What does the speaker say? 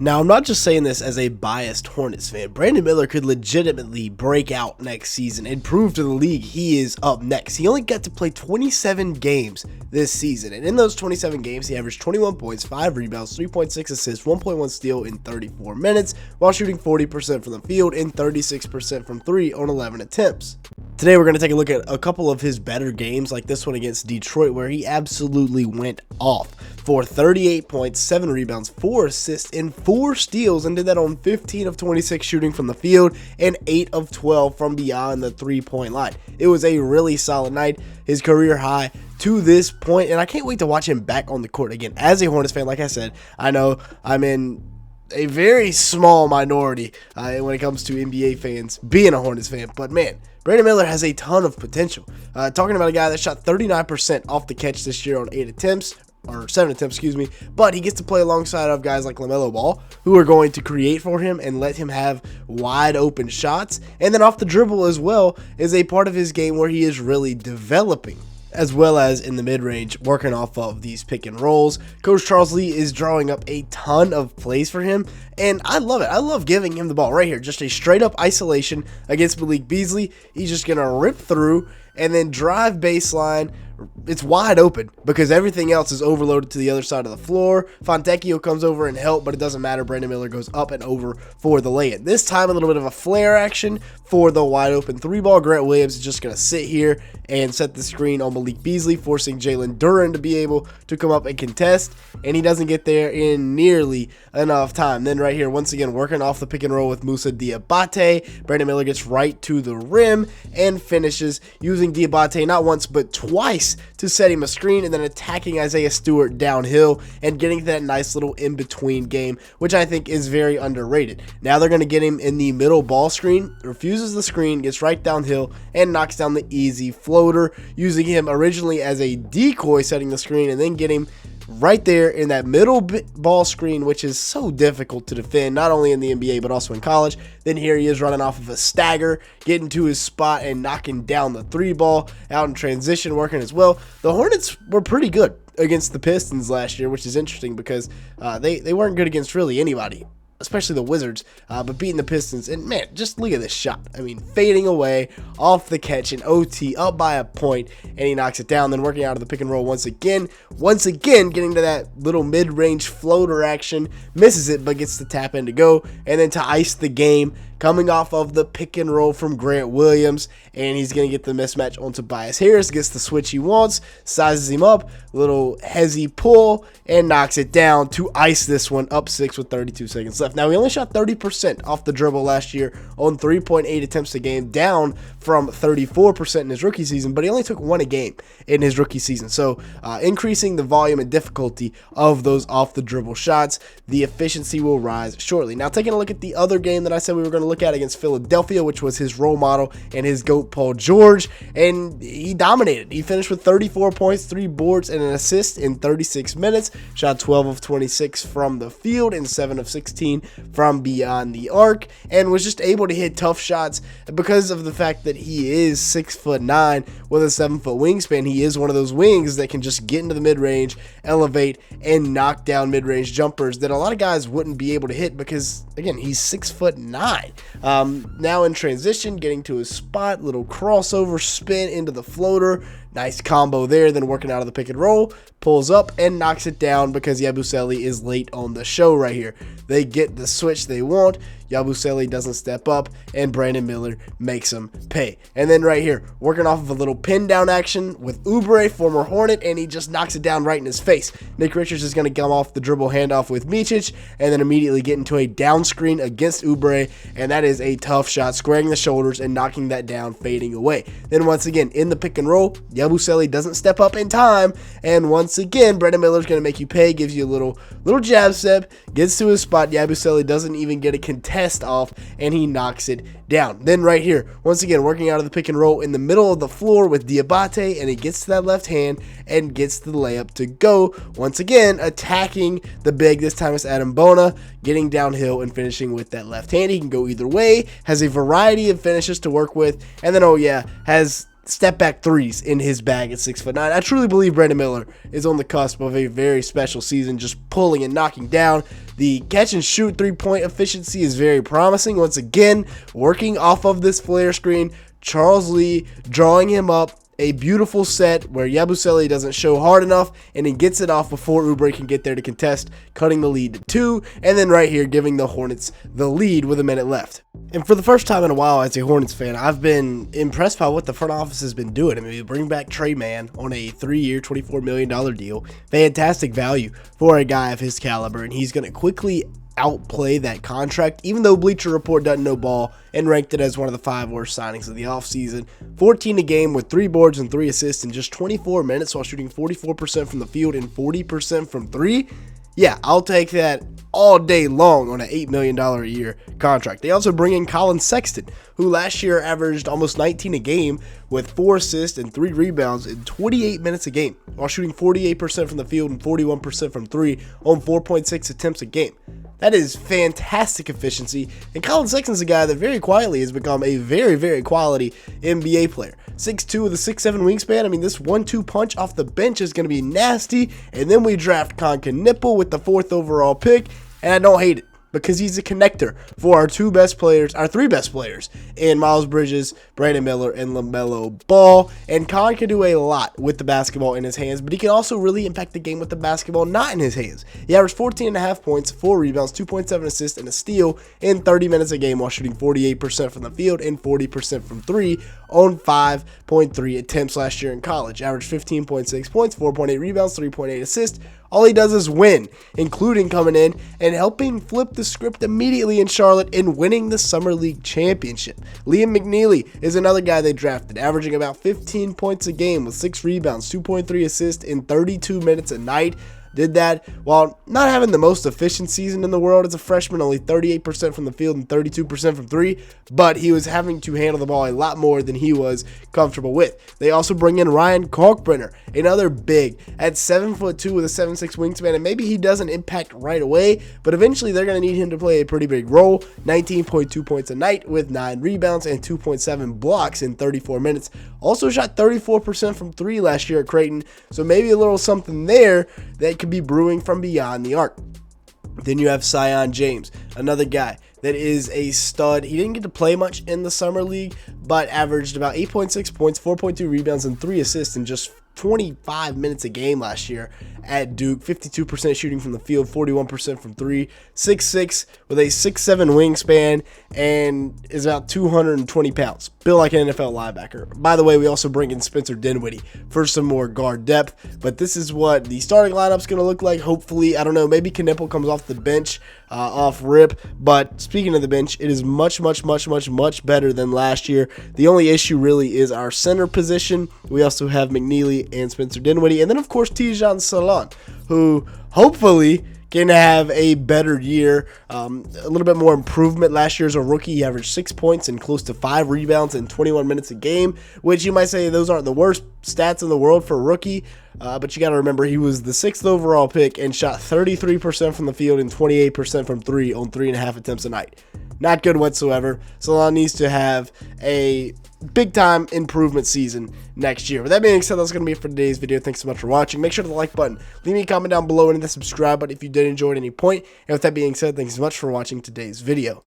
Now, I'm not just saying this as a biased Hornets fan. Brandon Miller could legitimately break out next season and prove to the league he is up next. He only got to play 27 games this season, and in those 27 games, he averaged 21 points, 5 rebounds, 3.6 assists, 1.1 steal in 34 minutes, while shooting 40% from the field and 36% from 3 on 11 attempts. Today, we're going to take a look at a couple of his better games, like this one against Detroit, where he absolutely went off for 38 points, 7 rebounds, 4 assists, and 4 steals, and did that on 15 of 26 shooting from the field and 8 of 12 from beyond the three-point line. It was a really solid night, his career high to this point, and I can't wait to watch him back on the court again. As a Hornets fan, like I said, I know I'm in a very small minority when it comes to NBA fans being a Hornets fan, but man, Brandon Miller has a ton of potential. Talking about a guy that shot 39% off the catch this year on 7 attempts, but he gets to play alongside of guys like LaMelo Ball, who are going to create for him and let him have wide open shots. And then off the dribble as well is a part of his game where he is really developing, as well as in the mid-range, working off of these pick and rolls. Coach Charles Lee is drawing up a ton of plays for him, and I love it. I love giving him the ball right here. Just a straight-up isolation against Malik Beasley. He's just going to rip through and then drive baseline. It's wide open because everything else is overloaded to the other side of the floor. Fontecchio comes over and help, but it doesn't matter. Brandon Miller goes up and over for the lay-in. This time, a little bit of a flare action for the wide open 3-ball. Grant Williams is just going to sit here and set the screen on Malik Beasley, forcing Jalen Duren to be able to come up and contest, and he doesn't get there in nearly enough time. Then right here, once again, working off the pick and roll with Moussa Diabate. Brandon Miller gets right to the rim and finishes using Diabate not once but twice to set him a screen, and then attacking Isaiah Stewart downhill and getting to that nice little in-between game, which I think is very underrated. Now they're going to get him in the middle ball screen, refuses the screen, gets right downhill, and knocks down the easy floater, using him originally as a decoy, setting the screen, and then get him right there in that middle ball screen, which is so difficult to defend, not only in the NBA but also in college. Then here he is running off of a stagger, getting to his spot and knocking down the 3-ball out in transition, working as well. The Hornets were pretty good against the Pistons last year, which is interesting because they weren't good against really anybody, especially the Wizards, but beating the Pistons. And man, just look at this shot. I mean, fading away off the catch in OT, up by a point, and he knocks it down. Then working out of the pick and roll once again getting to that little mid-range floater action, misses it, but gets the tap in to go. And then to ice the game, coming off of the pick and roll from Grant Williams, and he's going to get the mismatch on Tobias Harris, gets the switch he wants, sizes him up, little hezzy pull, and knocks it down to ice this one up 6 with 32 seconds left. Now, he only shot 30% off the dribble last year on 3.8 attempts a game, down from 34% in his rookie season, but he only took 1 a game in his rookie season. So, increasing the volume and difficulty of those off the dribble shots, the efficiency will rise shortly. Now, taking a look at the other game that I said we were going to look at against Philadelphia, which was his role model and his GOAT Paul George, and he dominated. He finished with 34 points, 3 boards, and an assist in 36 minutes, shot 12 of 26 from the field and 7 of 16 from beyond the arc, and was just able to hit tough shots because of the fact that he is 6'9" with a 7-foot wingspan. He is one of those wings that can just get into the mid-range, elevate, and knock down mid-range jumpers that a lot of guys wouldn't be able to hit because, again, he's 6'9". Now in transition, getting to his spot, little crossover spin into the floater. Nice combo there, then working out of the pick and roll, pulls up and knocks it down because Yabusele is late on the show right here. They get the switch they want. Yabusele doesn't step up, and Brandon Miller makes him pay. And then right here, working off of a little pin down action with Oubre, former Hornet, and he just knocks it down right in his face. Nick Richards is going to come off the dribble handoff with Micic, and then immediately get into a down screen against Oubre, and that is a tough shot, squaring the shoulders and knocking that down, fading away. Then once again, in the pick and roll, Yabusele doesn't step up in time, and once again, Brandon Miller's going to make you pay, gives you a little jab step, gets to his spot. Yabusele doesn't even get a contest off, and he knocks it down. Then right here, once again, working out of the pick and roll in the middle of the floor with Diabate, and he gets to that left hand and gets the layup to go. Once again, attacking the big. This time it's Adam Bona, getting downhill and finishing with that left hand. He can go either way, has a variety of finishes to work with, and then, oh yeah, has step back threes in his bag at 6'9". I truly believe Brandon Miller is on the cusp of a very special season, just pulling and knocking down. The catch and shoot 3-point efficiency is very promising. Once again, working off of this flare screen, Charles Lee drawing him up. A beautiful set where Yabusele doesn't show hard enough, and he gets it off before Oubre can get there to contest, cutting the lead to 2, and then right here giving the Hornets the lead with a minute left. And for the first time in a while as a Hornets fan, I've been impressed by what the front office has been doing. I mean, we bring back Trey Mann on a 3-year, $24 million deal. Fantastic value for a guy of his caliber, and he's going to quickly outplay that contract, even though Bleacher Report doesn't know ball and ranked it as one of the 5 worst signings of the offseason. 14 a game with 3 boards and 3 assists in just 24 minutes while shooting 44% from the field and 40% from 3. Yeah, I'll take that all day long on an $8 million a year contract. They also bring in Colin Sexton, who last year averaged almost 19 a game with 4 assists and 3 rebounds in 28 minutes a game, while shooting 48% from the field and 41% from 3 on 4.6 attempts a game. That is fantastic efficiency, and Colin Sexton's a guy that very quietly has become a very, very quality NBA player. 6'2" with a 6'7" wingspan. I mean, this 1-2 punch off the bench is going to be nasty, and then we draft Nipple with the 4th overall pick, and I don't hate it, because he's a connector for our 3 best players in Miles Bridges, Brandon Miller, and LaMelo Ball. And Con can do a lot with the basketball in his hands, but he can also really impact the game with the basketball not in his hands. He averaged 14.5 points, 4 rebounds, 2.7 assists, and a steal in 30 minutes a game while shooting 48% from the field and 40% from 3 on 5.3 attempts last year in college. Averaged 15.6 points, 4.8 rebounds, 3.8 assists. All he does is win, including coming in and helping flip the script immediately in Charlotte and winning the Summer League championship. Liam McNeely is another guy they drafted, averaging about 15 points a game with 6 rebounds, 2.3 assists in 32 minutes a night. Did that while not having the most efficient season in the world as a freshman, only 38% from the field and 32% from 3, but he was having to handle the ball a lot more than he was comfortable with. They also bring in Ryan Kalkbrenner, another big, at 7'2" with a 7'6" wingspan, and maybe he doesn't impact right away, but eventually they're going to need him to play a pretty big role. 19.2 points a night with 9 rebounds and 2.7 blocks in 34 minutes. Also shot 34% from 3 last year at Creighton, so maybe a little something there that could be brewing from beyond the arc. Then you have Sion James, another guy that is a stud. He didn't get to play much in the Summer League, but averaged about 8.6 points, 4.2 rebounds, and 3 assists in just 25 minutes a game last year at Duke. 52% shooting from the field, 41% from 3, 6'6" with a 6'7" wingspan, and is about 220 pounds. Built like an NFL linebacker. By the way, we also bring in Spencer Dinwiddie for some more guard depth, but this is what the starting lineup's going to look like. Hopefully, I don't know, maybe Knipple comes off the bench off rip, but speaking of the bench, it is much better than last year. The only issue really is our center position. We also have McNeely and Spencer Dinwiddie, and then of course Tijan Salon, who hopefully can have a better year, a little bit more improvement. Last year as a rookie, he averaged 6 points and close to 5 rebounds in 21 minutes a game, which you might say those aren't the worst stats in the world for a rookie, but you got to remember he was the 6th overall pick and shot 33% from the field and 28% from 3 on 3.5 attempts a night. Not good whatsoever. Salon needs to have a big-time improvement season next year. With that being said, that's going to be it for today's video. Thanks so much for watching. Make sure to the like button. Leave me a comment down below and hit the subscribe button if you did enjoy at any point. And with that being said, thanks so much for watching today's video.